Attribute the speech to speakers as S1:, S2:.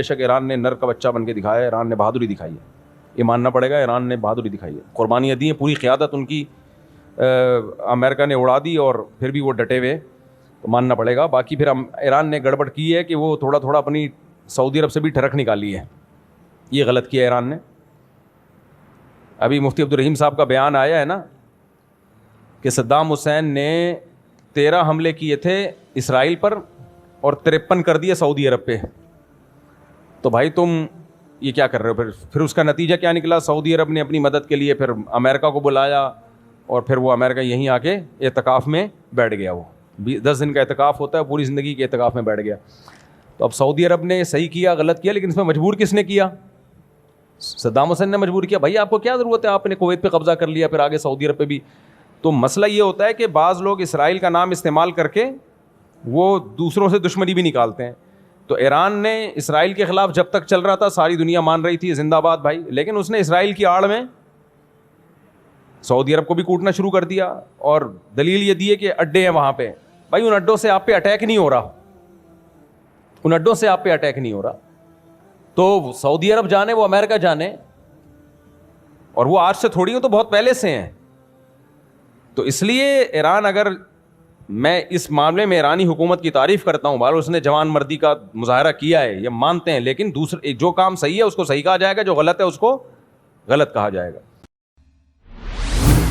S1: بے شک ایران نے نر کا بچہ بن کے دکھایا ہے, ایران نے بہادری دکھائی ہے, یہ ماننا پڑے گا, ایران نے بہادری دکھائی ہے, قربانیاں دی ہیں, پوری قیادت ان کی امریکہ نے اڑا دی اور پھر بھی وہ ڈٹے ہوئے, تو ماننا پڑے گا. باقی پھر ایران نے گڑبڑ کی ہے کہ وہ تھوڑا تھوڑا اپنی سعودی عرب سے بھی ٹھڑک نکالی ہے, یہ غلط کیا ایران نے. ابھی مفتی عبدالرحیم صاحب کا بیان آیا ہے نا کہ صدام حسین نے 13 حملے کیے تھے اسرائیل پر اور 53 کر دیے سعودی عرب پہ. تو بھائی تم یہ کیا کر رہے ہو؟ پھر اس کا نتیجہ کیا نکلا؟ سعودی عرب نے اپنی مدد کے لیے پھر امریکہ کو بلایا اور پھر وہ امریکہ یہیں آ کے اعتکاف میں بیٹھ گیا. وہ 10 دن کا اعتکاف ہوتا ہے, پوری زندگی کے اعتکاف میں بیٹھ گیا. تو اب سعودی عرب نے صحیح کیا غلط کیا, لیکن اس میں مجبور کس نے کیا؟ صدام حسین نے مجبور کیا. بھائی آپ کو کیا ضرورت ہے, آپ نے کویت پہ قبضہ کر لیا, پھر آگے سعودی عرب پہ بھی. تو مسئلہ یہ ہوتا ہے کہ بعض لوگ اسرائیل کا نام استعمال کر کے وہ دوسروں سے دشمنی بھی نکالتے ہیں. تو ایران نے اسرائیل کے خلاف جب تک چل رہا تھا ساری دنیا مان رہی تھی زندہ باد بھائی, لیکن اس نے اسرائیل کی آڑ میں سعودی عرب کو بھی کوٹنا شروع کر دیا. اور دلیل یہ دی ہے کہ اڈے ہیں وہاں پہ. بھائی ان اڈوں سے آپ پہ اٹیک نہیں ہو رہا, ان اڈوں سے آپ پہ اٹیک نہیں ہو رہا. تو سعودی عرب جانے وہ امریکہ جانے, اور وہ آج سے تھوڑی ہوں, تو بہت پہلے سے ہیں. تو اس لیے ایران, اگر میں اس معاملے میں ایرانی حکومت کی تعریف کرتا ہوں, بہرحال اس نے جوان مردی کا مظاہرہ کیا ہے, یہ مانتے ہیں, لیکن دوسرے جو کام صحیح ہے اس کو صحیح کہا جائے گا, جو غلط ہے اس کو غلط کہا جائے گا.